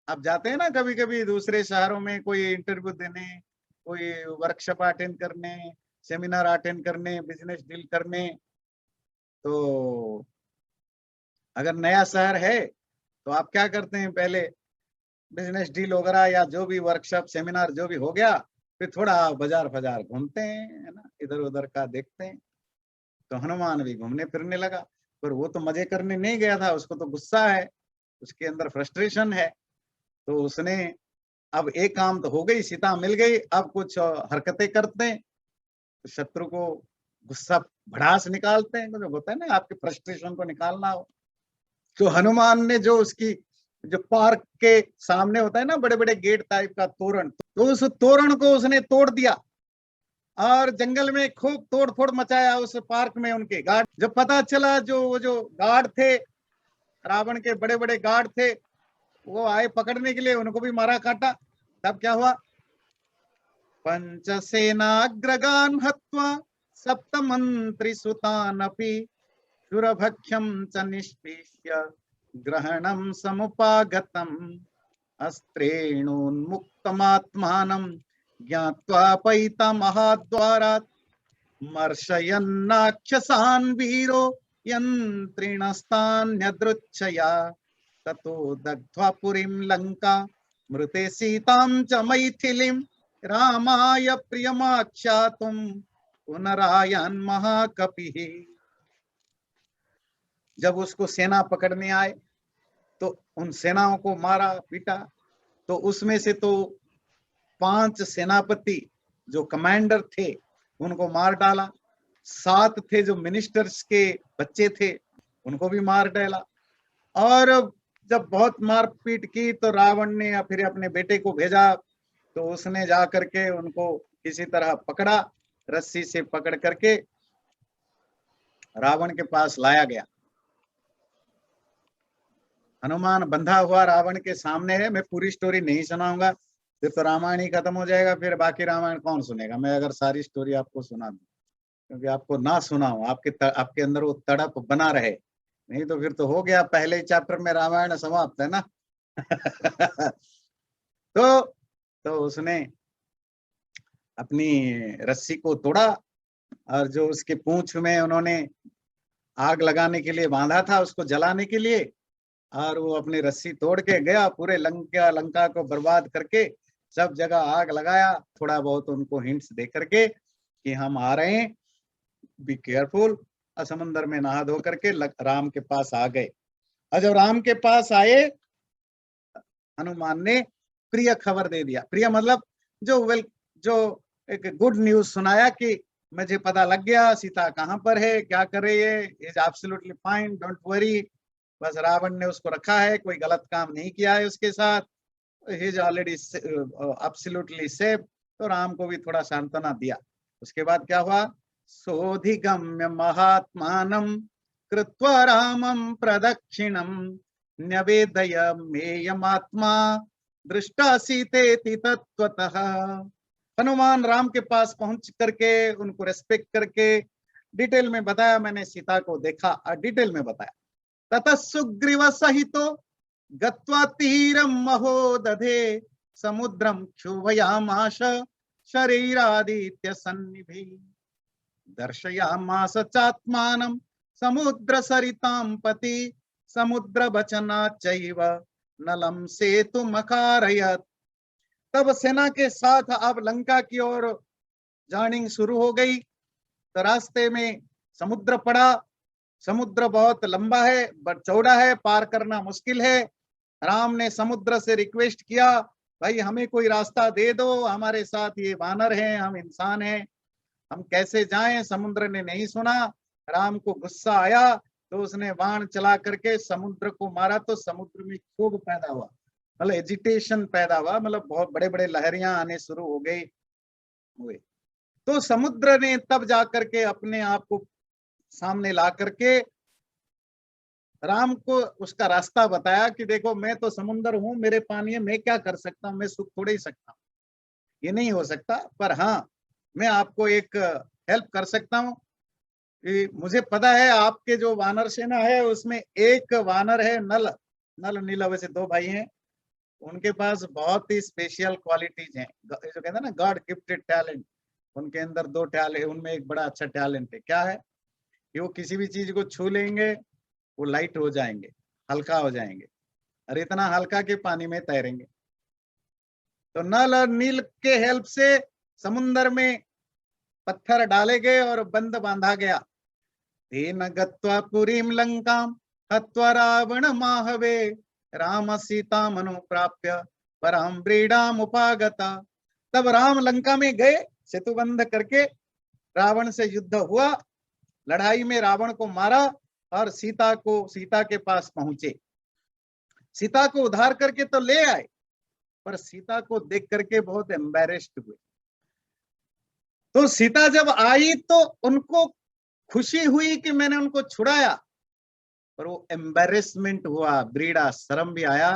अब जाते हैं ना कभी कभी दूसरे शहरों में कोई इंटरव्यू देने, कोई वर्कशॉप अटेंड करने, सेमिनार अटेंड करने, बिजनेस डील करने। तो अगर नया शहर है तो आप क्या करते हैं, पहले बिजनेस डील वगैरह या जो भी वर्कशॉप सेमिनार जो भी हो गया, फिर थोड़ा बाजार बाजार घूमते हैं, है ना, इधर उधर का देखते हैं। तो हनुमान भी घूमने फिरने लगा, पर वो तो मजे करने नहीं गया था, उसको तो गुस्सा है, उसके अंदर फ्रस्ट्रेशन है। तो उसने, अब एक काम तो हो गई, सीता मिल गई, अब कुछ हरकतें करते हैं, तो शत्रु को गुस्सा भड़ास निकालते हैं, जो होता है ना आपके फ्रस्ट्रेशन को निकालना हो। तो हनुमान ने जो उसकी, जो पार्क के सामने होता है ना बड़े बड़े गेट टाइप का तोरण, तो उस तोरण को उसने तोड़ दिया और जंगल में खूब तोड़ फोड़ मचाया उस पार्क में। उनके गार्ड, जब पता चला, जो गार्ड थे, रावण के बड़े बड़े गार्ड थे, वो आए पकड़ने के लिए, उनको भी मारा काटा। तब क्या हुआ, पंचसेनाग्रगान् हत्वा सप्तमन्त्रिसुतानपि शूरभक्ष्यं च निष्पेष्य ग्रहणं समुपागतम् अस्त्रेणोन्मुक्तमात्मानं ज्ञात्वा पैतामहाद्वारात् मर्शयन्नाक्षसान् वीरो यन्त्रिणस्तान्यदृच्छया ततो दग्ध्वा पुरीं लंका मृते सीतां च मैथिलीं रामाय प्रियमाख्यातुं पुनरायान् महाकपिः। जब उसको सेना पकड़ने आए तो उन सेनाओं को मारा पीटा। तो उसमें से तो 5 सेनापति जो कमांडर थे उनको मार डाला, 7 थे जो मिनिस्टर्स के बच्चे थे उनको भी मार डाला। और जब बहुत मारपीट की तो रावण ने फिर अपने बेटे को भेजा, तो उसने जा करके उनको किसी तरह पकड़ा, रस्सी से पकड़ करके रावण के पास लाया गया। हनुमान बंधा हुआ रावण के सामने है। मैं पूरी स्टोरी नहीं सुनाऊंगा, फिर तो रामायण ही खत्म हो जाएगा, फिर बाकी रामायण कौन सुनेगा। मैं अगर सारी स्टोरी आपको सुना दूं, क्योंकि आपको ना सुनाऊं, आपके अंदर वो तड़प बना रहे, नहीं तो फिर तो हो गया, पहले ही चैप्टर में रामायण समाप्त है ना। तो उसने अपनी रस्सी को तोड़ा, और जो उसके पूंछ में उन्होंने आग लगाने के लिए बांधा था, उसको जलाने के लिए, और वो अपनी रस्सी तोड़ के गया, पूरे लंका को बर्बाद करके सब जगह आग लगाया। थोड़ा बहुत उनको हिंट्स दे करके कि हम आ रहे हैं, बी केयरफुल। समंदर में नहा धो करके राम के पास आ गए। और जब राम के पास आए, हनुमान ने प्रिय खबर दे दिया। प्रिय मतलब जो एक गुड न्यूज सुनाया कि मुझे पता लग गया सीता कहाँ पर है, क्या कर रही है, is absolutely fine, don't worry. बस रावण ने उसको रखा है, कोई गलत काम नहीं किया है उसके साथ, he is already absolutely safe. तो राम को भी थोड़ा सांत्वना दिया। उसके बाद क्या हुआ, सोधिगम्य महात्मानं कृत्वा रामं प्रदक्षिणं न्यवेदय मेयमात्मा दृष्टा सीतेति तत्त्वतः। हनुमान राम के पास पहुंच करके उनको रेस्पेक्ट करके डिटेल में बताया, मैंने सीता को देखा, और डिटेल में बताया। ततः सुग्रीव सहितो गत्वा तीरं महोदधे समुद्रं क्षुभयामास शरीरादित्य सन्निभि दर्शयामास चात्मानं समुद्र सरितां पति समुद्र बचना चैव नलं सेतुमकारयत्। तब सेना के साथ अब लंका की ओर जर्निंग शुरू हो गई। तो रास्ते में समुद्र पड़ा। समुद्र बहुत लंबा है, चौड़ा है, पार करना मुश्किल है। राम ने समुद्र से रिक्वेस्ट किया, भाई हमें कोई रास्ता दे दो, हमारे साथ ये वानर हैं, हम इंसान हैं, हम कैसे जाएं। समुद्र ने नहीं सुना। राम को गुस्सा आया तो उसने बाण चला करके समुद्र को मारा। तो समुद्र में क्षोभ पैदा हुआ, मतलब एजिटेशन पैदा हुआ, मतलब बहुत बड़े बड़े लहरियां आने शुरू हो गई हुए। तो समुद्र ने तब जाकर के अपने आप को सामने ला करके राम को उसका रास्ता बताया कि देखो मैं तो समुंदर हूं, मेरे पानी है, मैं क्या कर सकता हूं, मैं सुख थोड़े ही सकता हूं, ये नहीं हो सकता। पर हाँ, मैं आपको एक हेल्प कर सकता हूँ कि मुझे पता है आपके जो वानर सेना है उसमें एक वानर है नल, नल नील, वैसे दो भाई हैं, उनके पास बहुत ही स्पेशल क्वालिटीज हैं, जो कहते हैं ना गॉड गिफ्टेड टैलेंट, उनके अंदर दो टैलेंट, उनमें एक बड़ा अच्छा टैलेंट है। क्या है कि वो किसी भी चीज को छू लेंगे, वो लाइट हो जाएंगे, हल्का हो जाएंगे, और इतना हल्का कि पानी में तैरेंगे। तो नल और नील के हेल्प से समुन्दर में पत्थर डाले गए और बंद बांधा गया। तेन गत्वा पुरीम लंकाम हत्वा रावण माहवे राम सीता मनु प्राप्य परम व्रीडाम उपागता। तब राम लंका में गए, सेतु बंद करके रावण से युद्ध हुआ, लड़ाई में रावण को मारा और सीता के पास पहुंचे। सीता को उद्धार करके तो ले आए, पर सीता को देख करके बहुत एम्बेरेस्ड हुए। तो सीता जब आई तो उनको खुशी हुई कि मैंने उनको छुड़ाया, पर वो एम्बेरेसमेंट हुआ, ब्रीड़ा, शर्म भी आया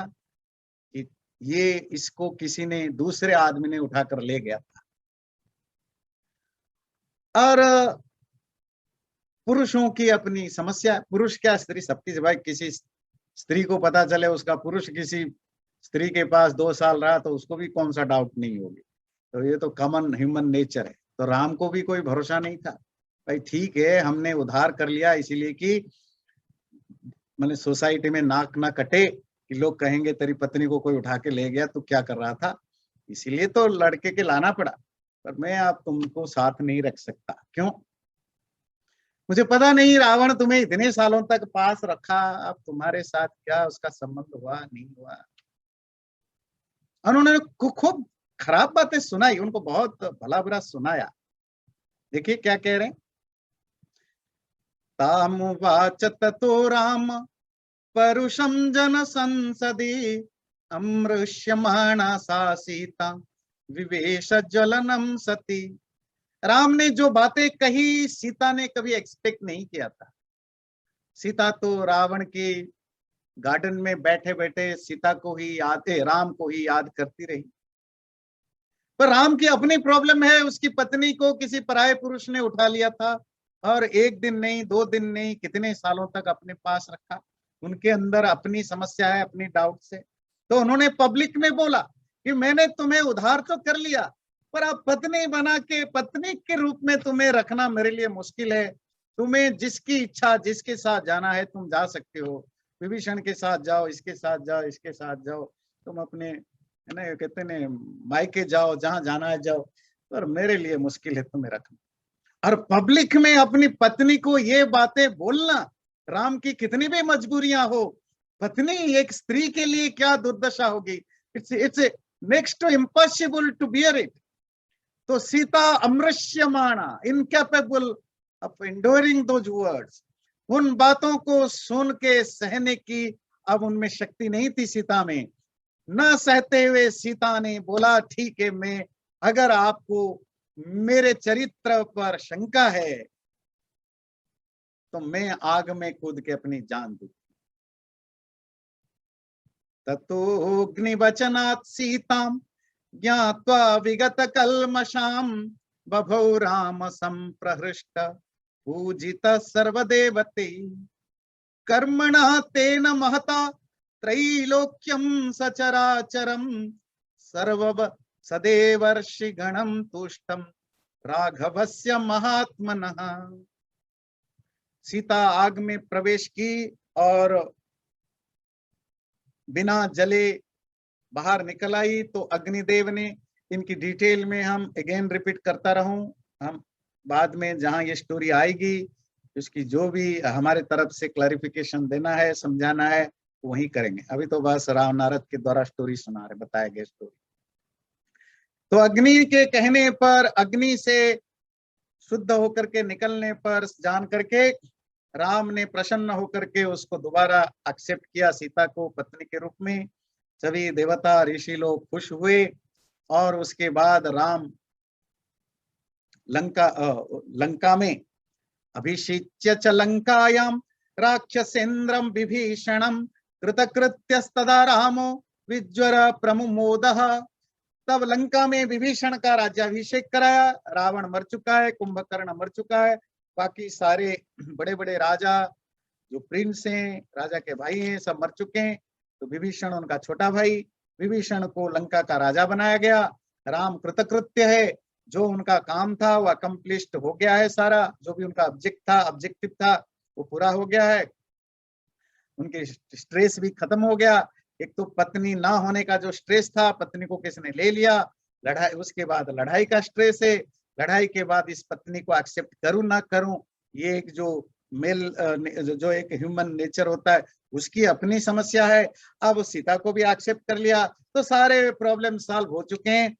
कि ये इसको किसी ने, दूसरे आदमी ने उठाकर ले गया था। और पुरुषों की अपनी समस्या, पुरुष क्या स्त्री, सबकी, भाई किसी स्त्री को पता चले उसका पुरुष किसी स्त्री के पास 2 साल रहा तो उसको भी कौन सा डाउट नहीं होगी। तो ये तो कॉमन ह्यूमन नेचर है। तो राम को भी कोई भरोसा नहीं था, भाई ठीक है हमने उद्धार कर लिया, इसीलिए कि मैंने सोसाइटी में नाक ना कटे कि लोग कहेंगे तेरी पत्नी को कोई उठा के ले गया, तू क्या कर रहा था, इसीलिए तो लड़के के लाना पड़ा। पर मैं अब तुमको साथ नहीं रख सकता। क्यों? मुझे पता नहीं रावण तुम्हें इतने सालों तक पास रखा, अब तुम्हारे साथ क्या उसका संबंध हुआ नहीं हुआ। उन्होंने खूब खराब बातें सुनाई, उनको बहुत भला बुरा सुनाया। देखिए क्या कह रहे हैं, तामुवाच ततो राम परुषम जन संसदी अमृष्यमाणा सा सीता विवेश ज्वलनम सती। राम ने जो बातें कही सीता ने कभी एक्सपेक्ट नहीं किया था। सीता तो रावण के गार्डन में बैठे बैठे सीता को ही याद, राम को ही याद करती रही। पर राम की अपनी प्रॉब्लम है, उसकी पत्नी को किसी पराये पुरुष ने उठा लिया था और 1 दिन नहीं 2 दिन नहीं कितने सालों तक अपने पास रखा। उनके अंदर अपनी समस्या है, अपनी डाउट से। तो उन्होंने पब्लिक में बोला कि मैंने तुम्हें उद्धार तो कर लिया, पर अब पत्नी बना के, पत्नी के रूप में तुम्हें रखना मेरे लिए मुश्किल है। तुम्हें जिसकी इच्छा, जिसके साथ जाना है तुम जा सकते हो, विभीषण के साथ जाओ, इसके साथ जाओ, इसके साथ जाओ, तुम अपने, है ना, कहते ने मायके जाओ, जहां जाना है जाओ, पर मेरे लिए मुश्किल है तुम्हें रखना। और पब्लिक में अपनी पत्नी को ये बातें बोलना, राम की कितनी भी मजबूरियां हो, पत्नी एक स्त्री के लिए क्या दुर्दशा होगी, it's next to impossible to bear it. तो सीता अमृष्यमाणा, incapable of enduring those words, उन बातों को सुन के सहने की अब उनमें शक्ति नहीं थी सीता में। न सहते हुए सीता ने बोला ठीक है, मैं, अगर आपको मेरे चरित्र पर शंका है तो मैं आग में कूद के अपनी जान दूं। ततोऽग्निवचनात् सीताम ज्ञात्वा विगत कल्मषाम बभौ राम संप्रहृष्ट पूजित सर्वदेवते कर्मणः तेन महता त्रैलोक्यं सचराचरं सर्व सदेवर्षि गणं तुष्टं राघवस्य महात्मनः। सीता आग में प्रवेश की और बिना जले बाहर निकल आई। तो अग्निदेव ने, इनकी डिटेल में हम अगेन रिपीट करता रहूं, हम बाद में जहां ये स्टोरी आएगी उसकी जो भी हमारे तरफ से क्लैरिफिकेशन देना है, समझाना है, वही करेंगे। अभी तो बस राम नारद के द्वारा स्टोरी सुना रहे, बताया गया स्टोरी। तो अग्नि के कहने पर, अग्नि से शुद्ध होकर के निकलने पर, जान करके राम ने प्रसन्न होकर के उसको दोबारा एक्सेप्ट किया, सीता को पत्नी के रूप में। सभी देवता ऋषि लोग खुश हुए और उसके बाद राम लंका में अभिषिच्य च लंकायां राक्षसेन्द्रं विभीषणं कृतकृत्यस्तदा रामो विज्वर प्रमुमोदः। तब लंका में विभीषण का राज्याभिषेक कराया। रावण मर चुका है, कुंभकर्ण मर चुका है, बाकी सारे बड़े बड़े राजा जो प्रिंस हैं, राजा के भाई हैं, सब मर चुके हैं। तो विभीषण उनका छोटा भाई, विभीषण को लंका का राजा बनाया गया। राम कृतकृत्य है, जो उनका काम था वो अकम्प्लिश्ड हो गया है, सारा जो भी उनका ऑब्जेक्टिव था वो पूरा हो गया है। उनके स्ट्रेस भी खत्म हो गया। एक तो पत्नी ना होने का जो स्ट्रेस था, पत्नी को किसने ले लिया, लड़ाई, उसके बाद लड़ाई का स्ट्रेस है, लड़ाई के बाद इस पत्नी को एक्सेप्ट करूं ना करूं, ये एक जो मेल जो एक ह्यूमन नेचर होता है उसकी अपनी समस्या है। अब सीता को भी एक्सेप्ट कर लिया, तो सारे प्रॉब्लम सॉल्व हो चुके हैं।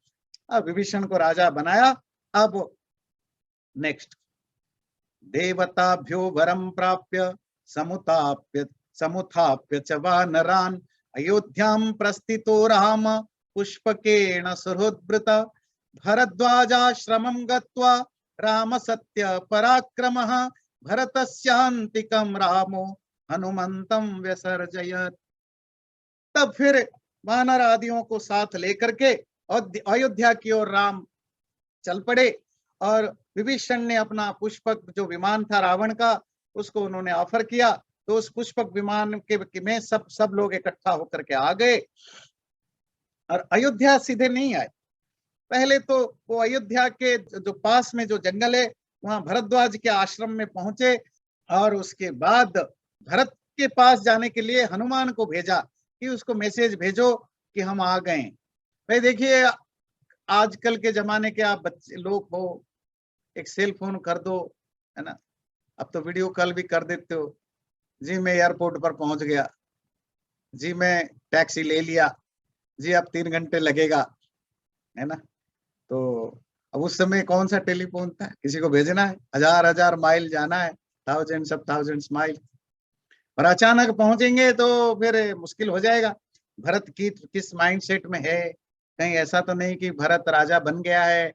अब विभीषण को राजा बनाया। अब नेक्स्ट, देवताभ्यो वरम प्राप्य समुत्थाप्य च वानरान् अयोध्यां प्रस्थितो राम पुष्पकेण सुहृद्भृत भरद्वाजाश्रमं गत्वा राम सत्य पराक्रमः भरतस्यान्तिकं रामो हनुमंतं व्यसर्जयत्। तब फिर वानर आदियों को साथ लेकर के अयोध्या की ओर राम चल पड़े। और विभीषण ने अपना पुष्पक जो विमान था रावण का, उसको उन्होंने ऑफर किया। तो उस पुष्पक विमान के में सब लोग इकट्ठा होकर के आ गए और अयोध्या सीधे नहीं आए। पहले तो वो अयोध्या के जो पास में जो जंगल है वहां भरद्वाज के आश्रम में पहुंचे, और उसके बाद भरत के पास जाने के लिए हनुमान को भेजा कि उसको मैसेज भेजो कि हम आ गए। भाई देखिए, आजकल के जमाने के आप बच्चे लोग हो, एक सेल फोन कर दो, है ना, अब तो वीडियो कॉल भी कर देते हो। जी मैं एयरपोर्ट पर पहुंच गया, जी मैं टैक्सी ले लिया, जी अब 3 घंटे लगेगा, है ना। तो अब उस समय कौन सा टेलीफोन था, किसी को भेजना है, हजार माइल जाना है, थाउजेंड्स माइल, और अचानक पहुंचेंगे तो फिर मुश्किल हो जाएगा। भरत की किस माइंडसेट में है, कहीं ऐसा तो नहीं कि भरत राजा बन गया है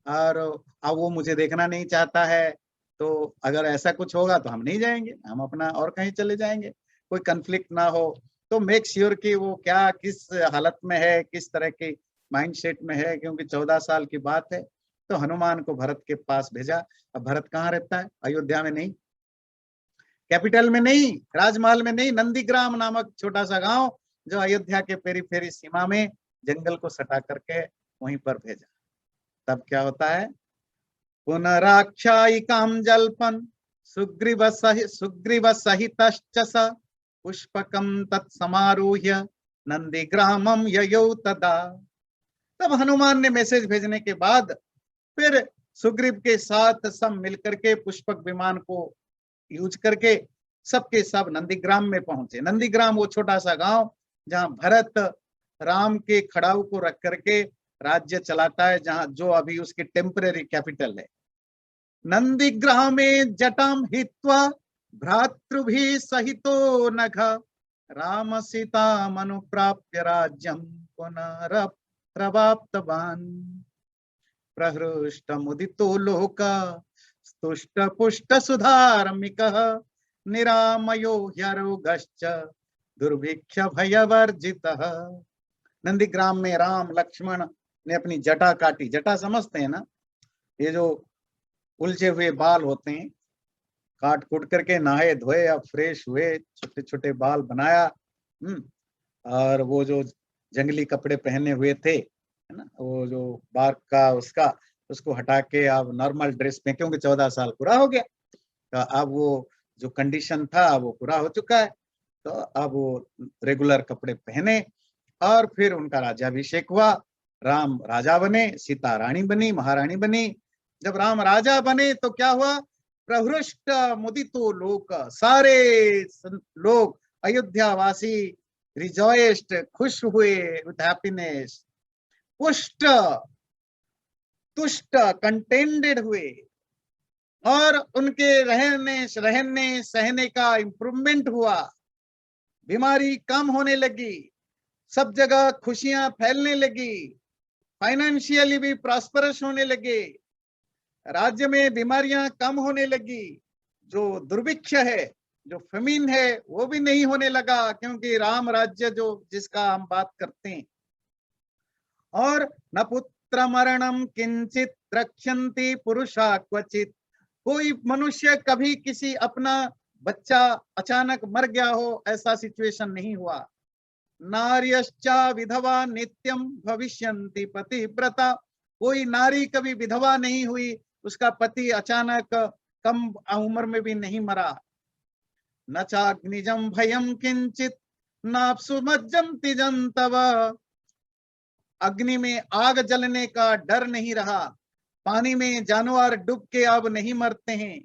और अब वो मुझे देखना नहीं चाहता है। तो अगर ऐसा कुछ होगा तो हम नहीं जाएंगे, हम अपना और कहीं चले जाएंगे, कोई कंफ्लिक्ट ना हो। तो मेक श्योर कि वो क्या किस हालत में है, किस तरह की माइंडसेट में है, क्योंकि 14 साल की बात है। तो हनुमान को भरत के पास भेजा। अब भरत कहाँ रहता है? अयोध्या में नहीं, कैपिटल में नहीं, राजमहल में नहीं, नंदीग्राम नामक छोटा सा गांव जो अयोध्या के पेरीफेरी सीमा में जंगल को सटा करके वहीं पर भेजा। तब क्या होता है, पुनराख्यायिकां जल्पन् सुग्रीव सहितश्च स पुष्पकं तत्समारूह्य नंदीग्रामं ययौ तदा। तब हनुमान ने मैसेज भेजने के बाद फिर सुग्रीव के साथ सब मिलकर के पुष्पक विमान को यूज करके सबके सब नंदीग्राम में पहुंचे। नंदीग्राम वो छोटा सा गांव जहां भरत राम के खड़ाऊ को रख करके राज्य चलाता है, जहां जो अभी उसकी टेम्परेरी कैपिटल है। नंदीग्रामे जटाम हित्वा भ्रातृभिः सहितो नघ राम सीता मनुप्राप्य राज्यं पुनरप्रवाप्तवान् प्रहृष्ट मुदितो लोक स्तुष्ट पुष्ट सुधार्मिकः निरामयो ह्यरोगश्च दुर्भिक्ष भयवर्जितः। नंदीग्राम में राम लक्ष्मण ने अपनी जटा काटी। जटा समझते हैं ना, ये जो उलझे हुए बाल होते हैं, काट कूट करके नहाए धोए, अब फ्रेश हुए, छोटे छोटे बाल बनाया। और वो जो जंगली कपड़े पहने हुए थे, है ना, वो जो बार्क का उसको हटा के अब नॉर्मल ड्रेस में, क्योंकि 14 साल पूरा हो गया, तो अब वो जो कंडीशन था वो पूरा हो चुका है। तो अब वो रेगुलर कपड़े पहने और फिर उनका राज्याभिषेक हुआ। राम राजा बने, सीता रानी बनी, महारानी बनी। जब राम राजा बने तो क्या हुआ, प्रहृष्ट मुदितो लोक, सारे लोग अयोध्यावासी रिजॉइस्ड, खुश हुए विथ हैप्पीनेस, पुष्ट तुष्ट कंटेंटेड हुए, और उनके रहने सहने का इंप्रूवमेंट हुआ, बीमारी कम होने लगी, सब जगह खुशियां फैलने लगी, फाइनेंशियली भी प्रॉस्परस होने लगे, राज्य में बीमारियां कम होने लगी, जो दुर्भिक्ष है, जो फेमिन है, वो भी नहीं होने लगा, क्योंकि राम राज्य जो जिसका हम बात करते हैं। और न पुत्र मरणम किंचित रक्षन्ति पुरुषा क्वचित, कोई मनुष्य कभी किसी अपना बच्चा अचानक मर गया हो, ऐसा सिचुएशन नहीं हुआ। नार्यश्चा विधवा नित्यम भविष्यन्ति पतिव्रता, कोई नारी कभी विधवा नहीं हुई, उसका पति अचानक कम उम्र में भी नहीं मरा। न चाग्निजम भयम किंचित नाप्सु मज्जन्ति जंतव, अग्नि में आग जलने का डर नहीं रहा, पानी में जानवर डूब के अब नहीं मरते हैं।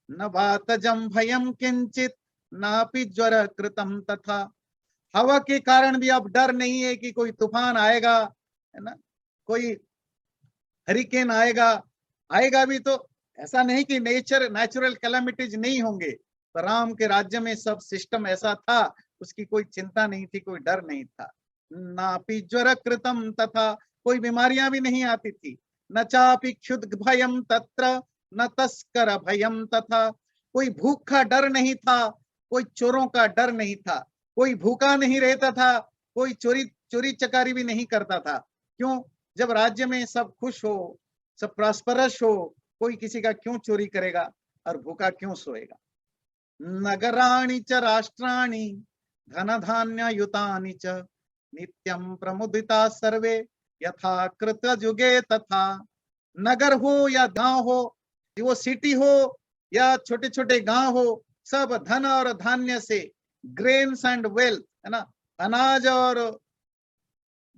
न वातजम भयम किंचित नापि ज्वर कृतम तथा, हवा के कारण भी अब डर नहीं है कि कोई तूफान आएगा, है ना, कोई हरिकेन आएगा। आएगा भी तो ऐसा नहीं कि नेचुरल कैलामिटीज नहीं होंगे, पर राम के राज्य में सब सिस्टम ऐसा था, उसकी कोई चिंता नहीं थी, कोई डर नहीं था। नापि ज्वर कृतम तथा, कोई बीमारियां भी नहीं आती थी। न चापि क्षुद्र भयम तत्र न तस्कर भयम तथा, कोई भूख का डर नहीं था, कोई चोरों का डर नहीं था, कोई भूखा नहीं रहता था, कोई चोरी चकारी भी नहीं करता था। क्यों? जब राज्य में सब खुश हो, सब प्रॉस्परस हो, कोई किसी का क्यों चोरी करेगा और भूखा क्यों सोएगा। नगराणि च राष्ट्राणि धन धान्य युतानि च नित्यं प्रमुदिता सर्वे यथा कृत जुगे तथा, नगर हो या गांव हो, वो सिटी हो या छोटे छोटे गांव हो, सब धन और धान्य से, ग्रेन्स एंड वेल्थ, है ना, अनाज और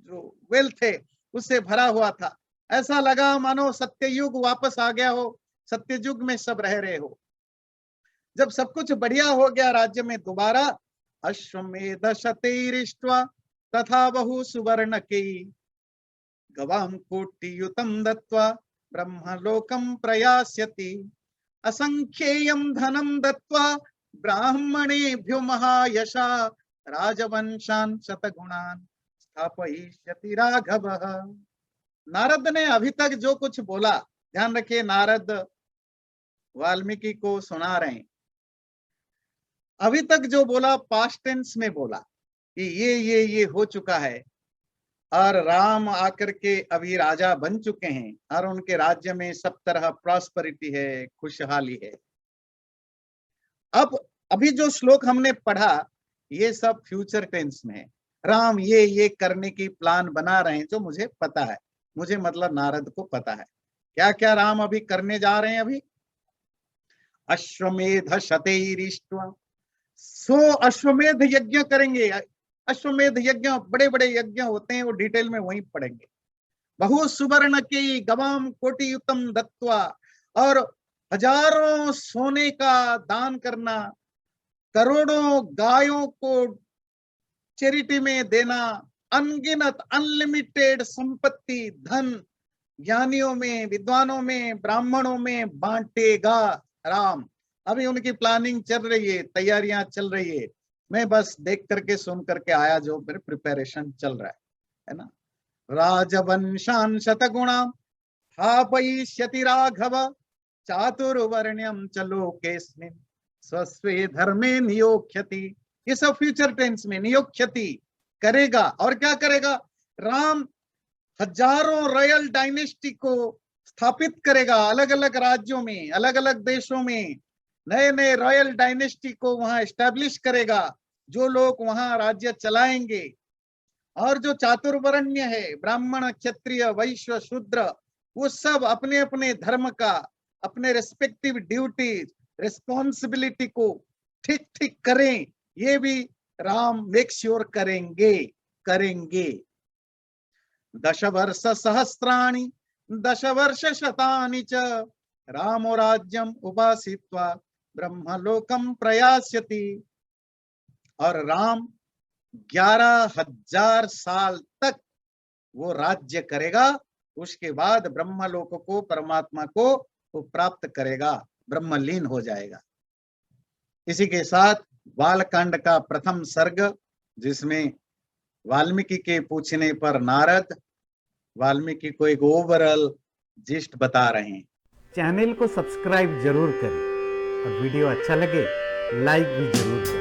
जो वेल्थ है उससे भरा हुआ था। ऐसा लगा मानो सत्ययुग वापस आ गया हो, सत्ययुग में सब रह रहे हो। जब सब कुछ बढ़िया हो गया राज्य में दोबारा, अश्वमेध शतैरिष्ट्वा तथा बहु सुवर्णकैः गवां कोटियुतं दत्त्वा ब्रह्मलोकं प्रयास्यति, असंख्येयं धनं दत्त्वा ब्राह्मणेभ्यो महायशा राजवंशान् शतगुणान् स्थापयिष्यति राघवः। नारद ने अभी तक जो कुछ बोला, ध्यान रखिए, नारद वाल्मीकि को सुना रहे हैं। अभी तक जो बोला पास्ट टेंस में बोला कि ये हो चुका है, और राम आकर के अभी राजा बन चुके हैं, और उनके राज्य में सब तरह प्रॉस्पेरिटी है, खुशहाली है। अब अभी जो श्लोक हमने पढ़ा, ये सब फ्यूचर टेंस में है। राम ये करने की प्लान बना रहे हैं, जो मुझे पता है, मुझे मतलब नारद को पता है क्या क्या राम अभी करने जा रहे हैं। अभी अश्वमेध शतैरिष्ट्वा, 100 अश्वमेध यज्ञ करेंगे। अश्वमेध यज्ञ बड़े बड़े यज्ञ होते हैं, वो डिटेल में वहीं पढ़ेंगे। बहु सुवर्ण की गवाम कोटियुतम दत्वा, और हजारों सोने का दान करना, करोड़ों गायों को चैरिटी में देना, अनगिनत अनलिमिटेड संपत्ति धन ज्ञानियों में, विद्वानों में, ब्राह्मणों में बांटेगा राम। अभी उनकी प्लानिंग चल रही है, तैयारियां चल रही है। मैं बस देख करके सुन करके आया, जो मेरे प्रिपरेशन चल रहा है ना। राजवंशान शतगुणाम स्थापयिष्यति राघव चातुर्वर्ण्यम च लोकेस्मिन् स्वस्वे धर्मे नियोक्ष्यति। ये सब फ्यूचर टेंस में, नियोक्ष्यति करेगा। और क्या करेगा? राम हजारों रॉयल डायनेस्टी को स्थापित करेगा, अलग अलग राज्यों में, अलग अलग देशों में नए नए रॉयल डायनेस्टी को वहां एस्टैब्लिश करेगा, जो लोग वहां राज्य चलाएंगे। और जो चातुर्वर्ण्य है, ब्राह्मण क्षत्रिय वैश्य शूद्र, वो सब अपने अपने धर्म का, अपने रेस्पेक्टिव ड्यूटीज रिस्पॉन्सिबिलिटी को ठीक ठीक करें। ये भी राम मेक श्योर करेंगे। 10 वर्ष सहस्राणि 10 वर्ष शतानि च रामो राज्यम उपासित्वा ब्रह्मलोकम प्रयास्यति। और राम 11,000 साल तक वो राज्य करेगा, उसके बाद ब्रह्मलोक को, परमात्मा को वो प्राप्त करेगा, ब्रह्मलीन हो जाएगा। इसी के साथ बालकांड का प्रथम सर्ग, जिसमें वाल्मीकि के पूछने पर नारद वाल्मीकि को एक ओवरऑल जिस्ट बता रहे हैं। चैनल को सब्सक्राइब जरूर करें और वीडियो अच्छा लगे लाइक भी जरूर करें।